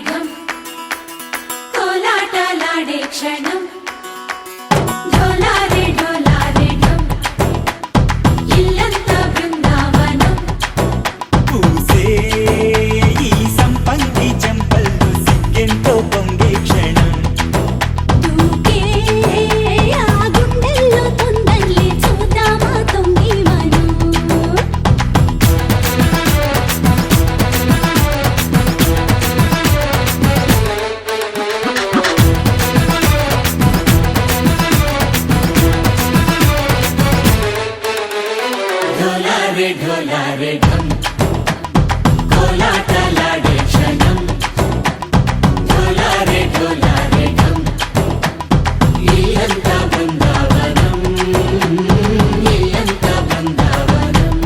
ढम कोलाटलाडे क्षणम ढोला रे ढम इल्लंता बृंदावनम पूसे ఈ సంపంగి చెంపలు సిగ్గెంతో పొంగే క్షణం దూకే ఆ గుండెల్లో తొందరలే చూద్దామా తొంగి మనం ढोला रे ढम कोलाटलाडे क्षणम ढोला रे ढम इल्लंता बृंदावनम इल्लंता बृंदावनम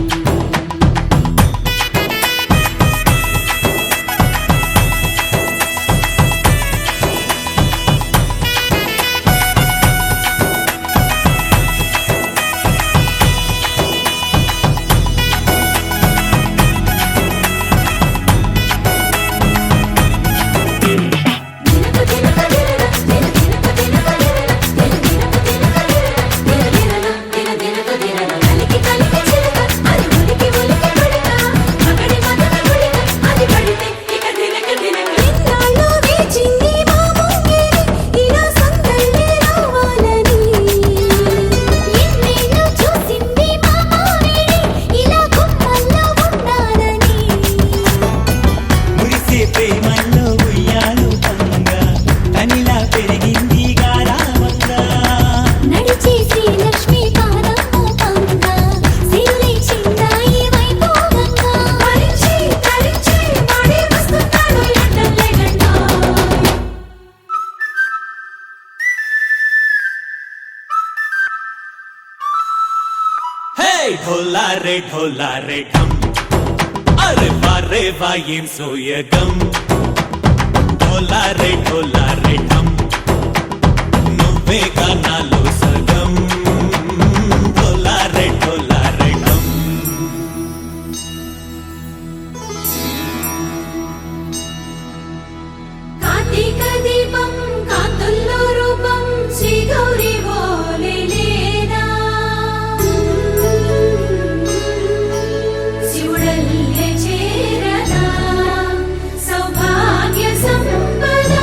మురిసే ప్రేమల్లో ఉయ్యాలు పంగా తనిలా పెరిగింది గారావంగా నడిచే శ్రీలక్ష్మి పాదము పంగా సిల్లి చిందాయి వైభోగంగా తరించి వాడే వస్తున్నాడు ఎండలే గంట హే ढोला रे ढम అరే వారే వాయేం సోయగం ढोला रे ढम నువ్వే గానాలో సగం ढोला रे ढम కార్తీక దీపం కాంతుల్లో రూపం శ్రీ గౌరీ ఓలే లేదా శివుడల్లే చేరదా సౌభాగ్య సంపద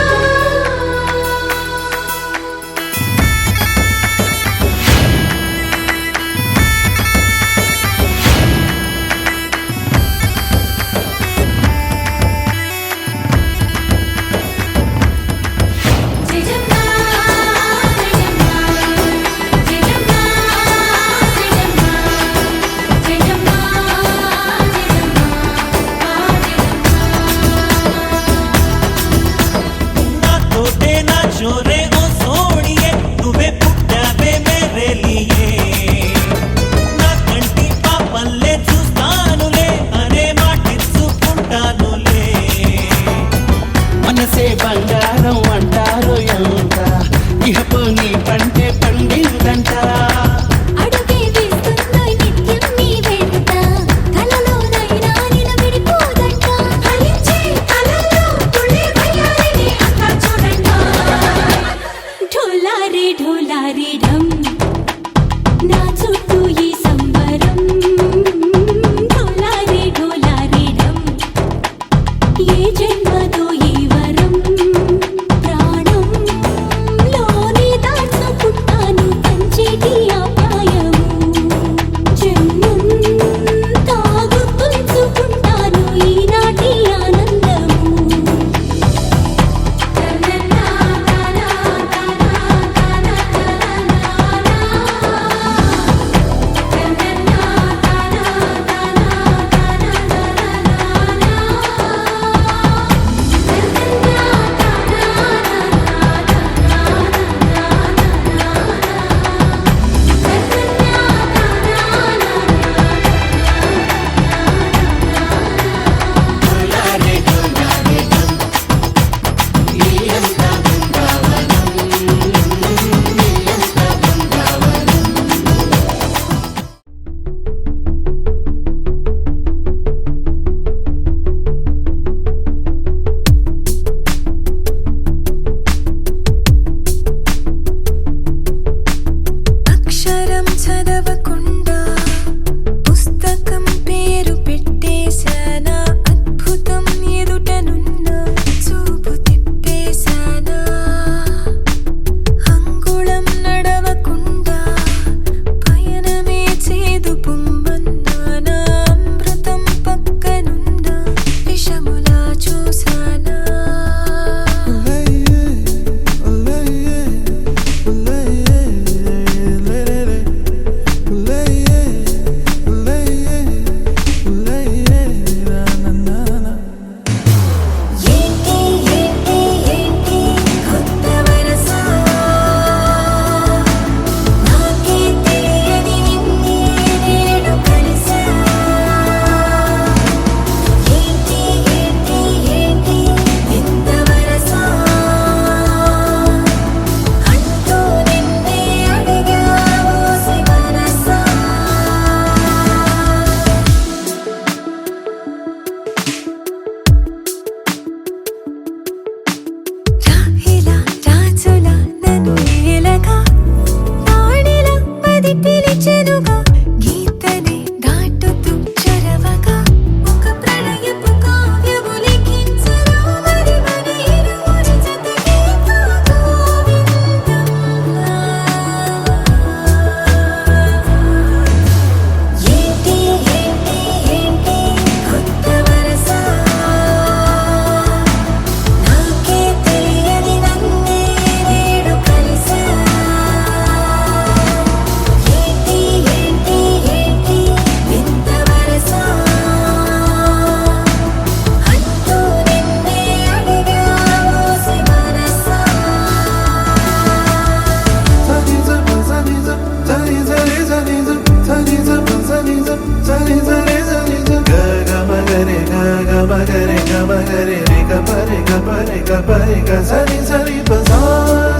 గరే గమ గరే రే గపరే గపరే గపరే గ సరి సరి బజా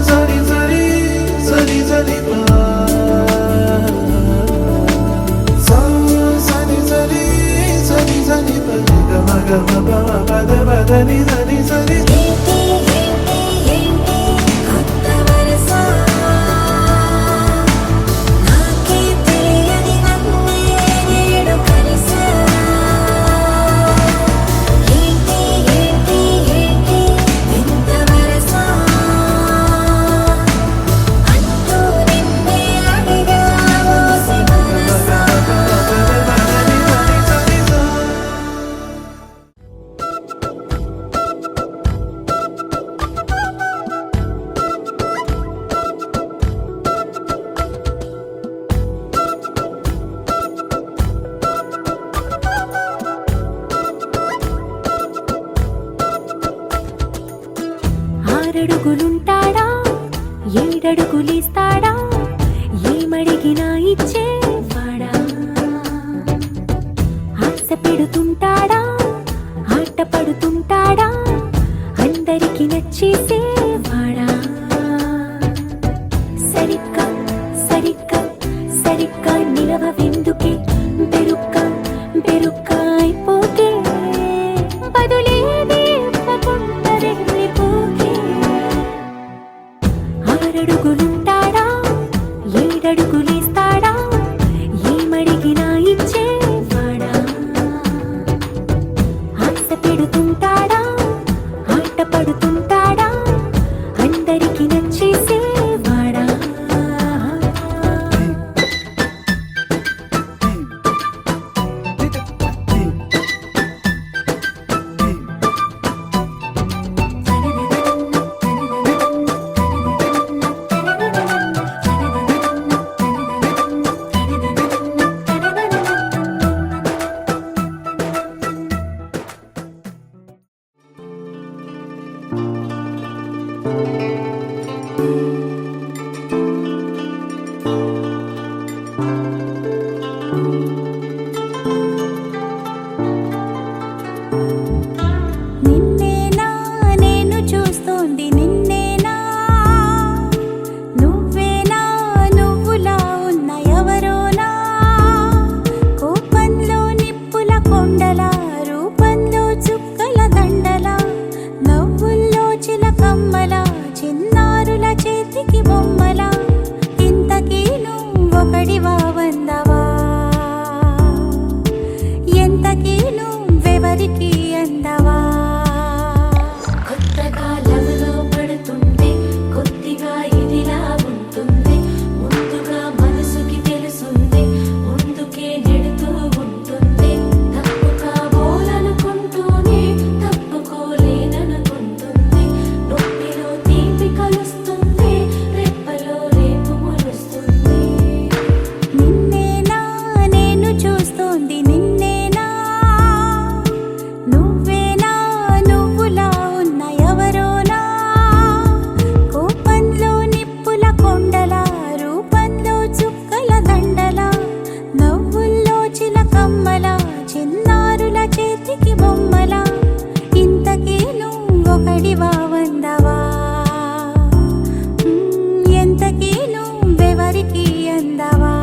సరి సరి సరి సరి బా సా సరి సరి సరి సరి బ గమ గమ బమ పద పద ని సరి సరి ఏంటి ఏంటి ఏంటి కొత్త వరస నాకే తెలియని నన్నే నేడు కలిసా ఏంటి ఏంటి ఏంటి వింత వరస అంటూ నిన్నే అడిగావో మనసా ఆరడుగులుంటాడా ఏడడుగులిస్తాడా ఏమడిగినా ఇచ్చేవాడా ఆశ పెడుతుంటాడా ఆట పడుతుంటాడా అందరికి నచ్చేసేవాడా సరిగ్గా సరిగ్గా సరిగ్గా నిలవెందుకే బెరుక్క బెరుక్క అయిపోతే బదులేది ఇవ్వకుండా వెళ్ళిపోతే ఆరడుగులుంటాడా ఏడడుగులేస్తాడా ఏమడిగినా ఇచ్చేవాడా ఆశ పెడుతుంటాడా ఆట పడుతుంటాడా అందరికి నచ్చేసేవాడా నిన్నేనా నేను చూస్తోంది నిన్నేనా నువ్వేనా నువ్వులా ఉన్న ఎవరోనా కోపంలో నిప్పుల కొండలా రూపంలో చుక్కల దండలా నవ్వుల్లో చిలకమ్మలా చిన్నారుల చేతికి బొమ్మలా ఇంతకీ నువ్వొకడివా వందవా ఎంతకీ నువ్వెవరికి అందవా కొత్తగా లవలో పడుతుంటే కొద్దిగా ఇదిలా ఉంటుంది ముందుగా మనసుకి తెలుసుంది ముందుకే నెడుతూ ఉంటుంది తప్పుకోవాలనుకుంటూనే తప్పుకోలేననుకుంటుంది నొప్పిలో తీపి కలుస్తుంది రెప్పలో రేపు మొలుస్తుంది నిన్నేనా నేను చూస్తోంది నిన్నేనా నువ్వేనా నువ్వులా ఉన్న ఎవరోనా కోపంలో నిప్పుల కొండలా రూపంలో చుక్కల దండలా నవ్వుల్లో చిలకమ్మలా చిన్నారుల చేతికి బొమ్మలా ఇంతకీ నువ్వొకడివా వందవా ఎంతకీ నువ్వెవరికి అందవా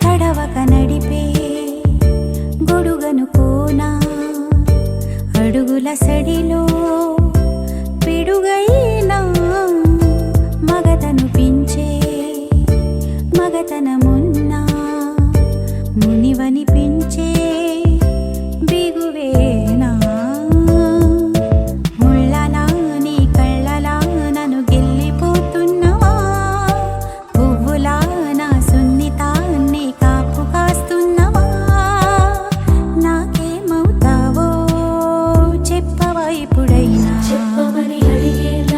తడవక నడిపే గొడుగను కోనా అడుగుల సడిలో పిడుగైనా మగతను పించే మగతనమున్నా మునివనిపించే బిగువేనా ముళ్ళలా నీ కళ్ళలా నన్ను గెల్లిపోతున్నవా పువ్వులా నా సున్నితాన్ని కాపు కాస్తున్నవా నాకేమవుతావో చెప్పవా ఇప్పుడైనా చెప్పమని అడిగేలా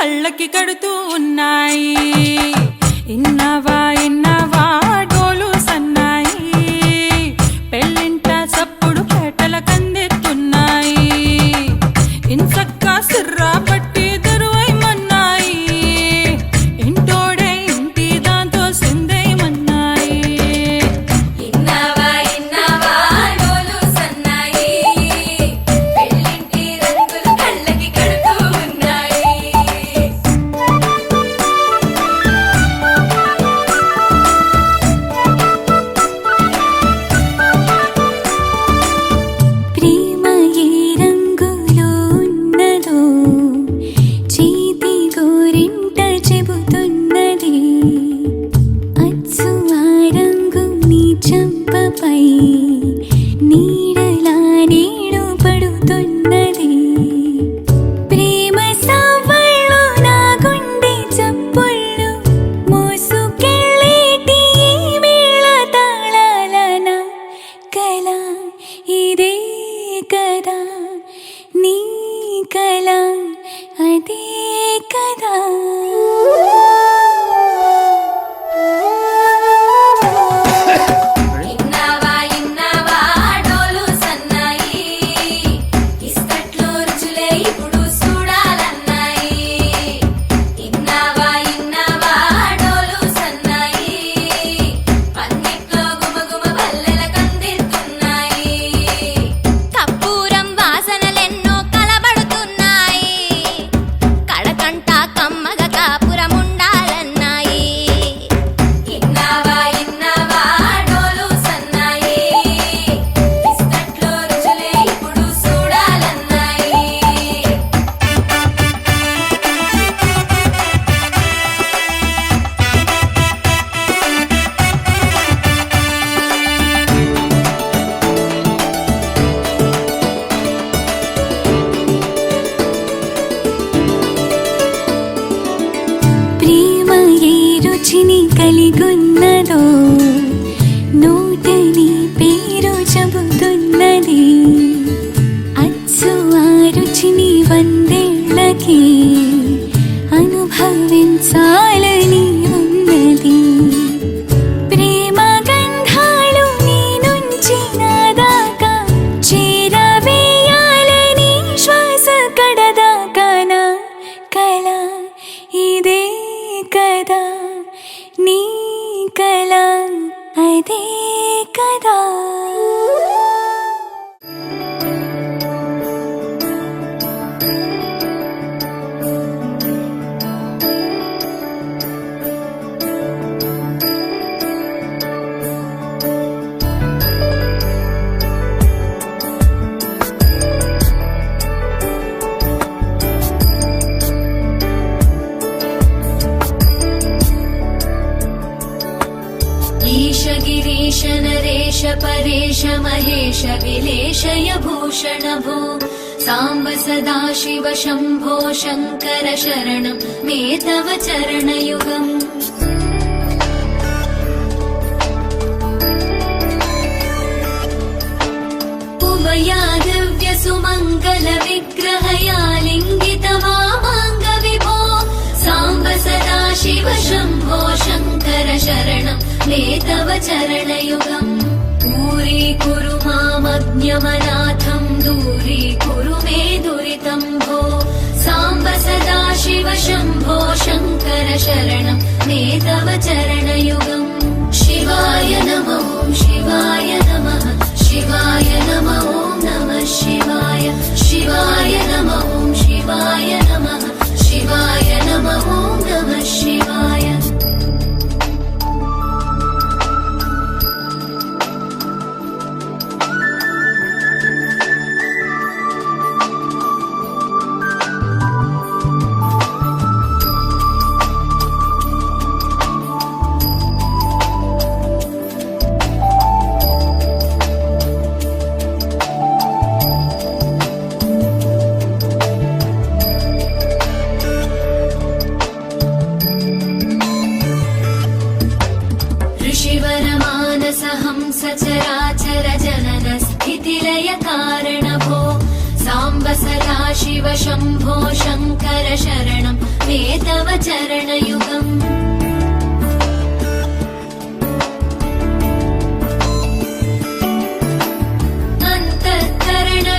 కళ్ళకి కడుతూ ఉన్నాయి. ఇన్నవా ఇన్నవా డోలు సన్నాయి, పెళ్ళింట చప్పుడు పేటల కందెత్తున్నాయి. ఇన్సక్క సిర్రా పట్టి దరువైమన్నాయి, ఇంటోడే ఇంటి దాంతో సిందేయమన్నాయి. ఇన్నవా ఇన్నవా డోలు సన్నాయి, పెళ్ళింటి రంగులు కళ్ళకి కడుతూ ఉన్నాయి. ప్రేమ ఏ రంగులో ఉన్నదో చేతి గోరింట చెబుతున్నది. అచ్చు ఆ రంగు నీ చెంపపై నీడలా నీడు పడుతున్నది. ప్రేమ సవ్వళ్ళు నా గుండె చప్పుళ్ళు మోసుకెళ్ళేటి ఈ మేళ తాళాలన కల ఇదే కదా నీ కల అదే కదా. ఇన్నవా ఇన్నవా డోలు సన్నాయి, ఇస్తట్లో రుచులే ఇప్పుడు చూడాలన్నాయి. ఇన్నవా ఇన్నవా డోలు సన్నాయి, పన్నెట్లో గుమగుమ పల్లెల కందిస్తున్నాయి. కప్పూరం వాసనలెన్నో కలబడుతున్నాయి, కడకంట కమ్మగ కాపురం ఉండాలన్నాయి. ఇన్నవా ఇన్నవా డోలు సన్నాయి, ఇస్తట్లో రుచులే ఇప్పుడు చూడాలన్నాయి. ప్రేమ ఏ రుచిని కలిగున్నదో నోటని పేరు చెబుతున్నది. అచ్చు ఆ రుచిని వందేళ్ళకి అనుభవించాలని ఉన్నది. ప్రేమ గంధాలు నీ నుంచి నా దాకా చేరవేయాలని శ్వాస కడదాకా నా కల ఇదే కదా నీ కల అదే కదా. ఈశ గిరీశ నరేశ పరేశ మహేశ విలేశయ భూషణ భో సాంబ సదాశివ శంభో శంకర శరణం మే తవ చరణయుగం. ఉమయా దివ్య సుమంగళ విగ్రహయా లింగిత వామాంగ విభో సాంబ సదాశివ శంభో శంకర శరణం మే తవ చరణయుగం. పూరీకురు మామజ్ఞమనాథం దూరీకురు మే దురితం భో సాంబ సదాశివ శంభో శంకర శరణం మే తవ చరణయుగం. శివాయ నమో శివాయ నమః శివాయ నమో నమః శివాయ శివాయ నమో శివాయ నమః శివాయ నమో నమః శివాయ. साम्ब सदा शिव शम्भो शङ्कर शरणं मे तव चरणयुगम्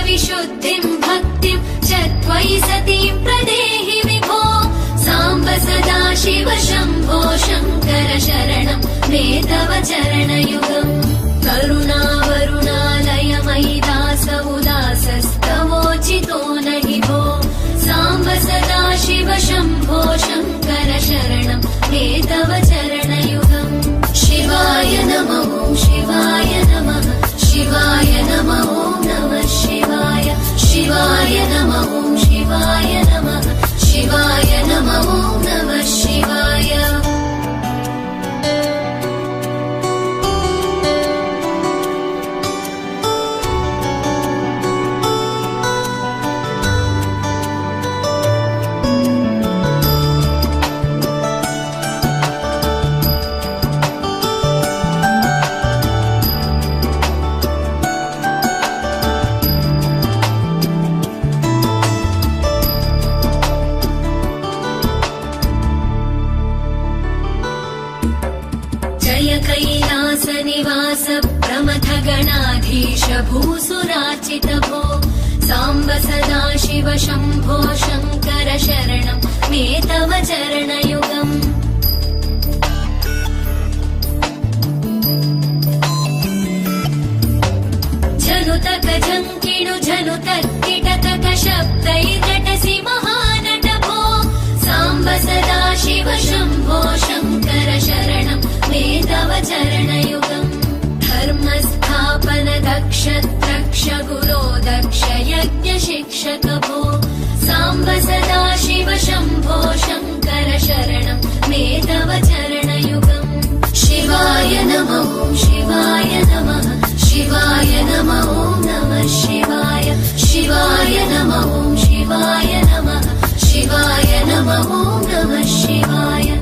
विशुद्धिं भक्तिं च त्वयि सतीं प्रदेहि विभो साम्ब सदा शिव शम्भो शङ्कर शरणं मे तव चरणयुगम् करुणावरुणालय मयि दास उदासस्तवोचितो न हि भो साम्ब सदा शिव शम्भो शङ्कर शरणं मे तव चरणयुगम् शिवाय नमः शिवाय नमः शिवाय नमः नमः शिवाय शिवाय नमः शिवाय नमः शिवाय नमः नमः शिवाय कैलासनिवास प्रमथ गणाधीश भूसुराचित भो साम्ब सदा शिव शम्भो शङ्कर शरणं मे तव चरणयुगम् झनुतक झङ्किणु झनुतक्किटतक शब्दैर्नटसि महानट भो साम्ब सदा शिव शम्भो शङ्कर शरणं मे तव चरणयुगम् धर्मस्थापन दक्ष द्रक्ष गुरो दक्ष यज्ञ शिक्षक भो साम्ब सदा शिव शम्भो शङ्कर शरणं मे तव चरणयुगम् शिवाय नमः शिवाय नमः शिवाय नमः नमः शिवाय शिवाय नमः शिवाय नमः शिवाय नमः नमः शिवाय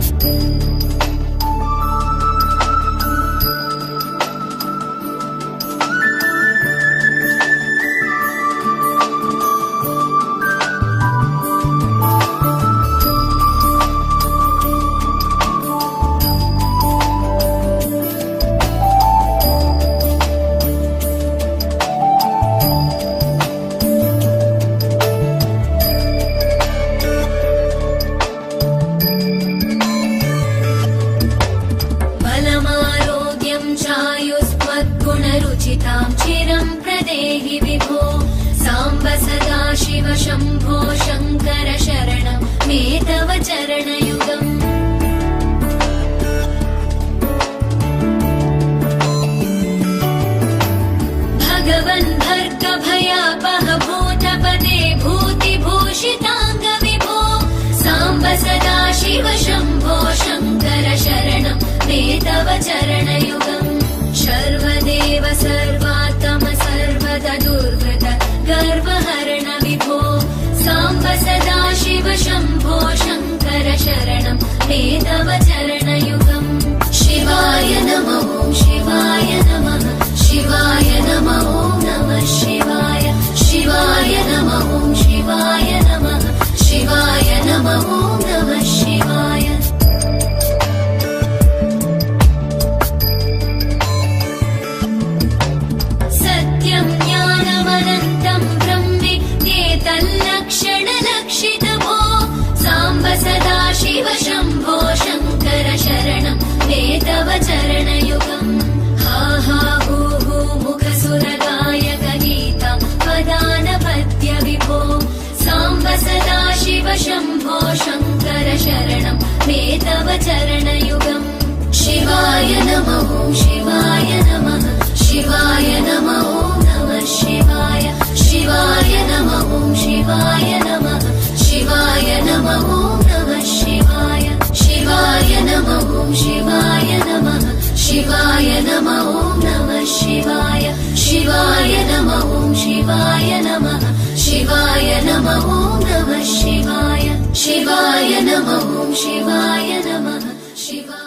गुणरुचितां चिरं प्रदेहि विभो साम्ब सदा शिव शम्भो शङ्कर शरणं मे तव चरणयुगम् भगवन् भर्ग भयापह भूतपते भूतिभूषिताङ्ग विभो साम्ब सदा शिव शम्भो शङ्कर शरणं मे तव चरणयुगम् सर्वदेव सर्वात्म सर्वद दुर्वृत गर्वहरण विभो साम्ब सदा शिव शम्भो शङ्कर शरणं मे तव चरणयुगम् शिवाय नमः शिवाय नमः शिवाय नमः नमः शिवाय शिवाय नमः शिवाय नमः शिवाय नमः नमः शिवाय सदा शिव शम्भो शङ्कर शरणं मे तव चरणयुगम् हा हा हू हू मुखसुरगायक गीतं वदान पद्य विभो साम्ब सदा शिव शम्भो शङ्कर शरणं मे तव चरणयुगम् शिवाय नमः शिवाय नमः शिवाय नमः नमः शिवाय शिवाय नमः शिवाय नमः शिवाय नमः नमः शिवाय शिवाय नमः शिवाय नमः शिवाय नमः नमः शिवाय शिवाय नमः शिवाय नमः शिवाय नमः नमः शिवाय शिवाय नमः शिवाय नमः शिवाय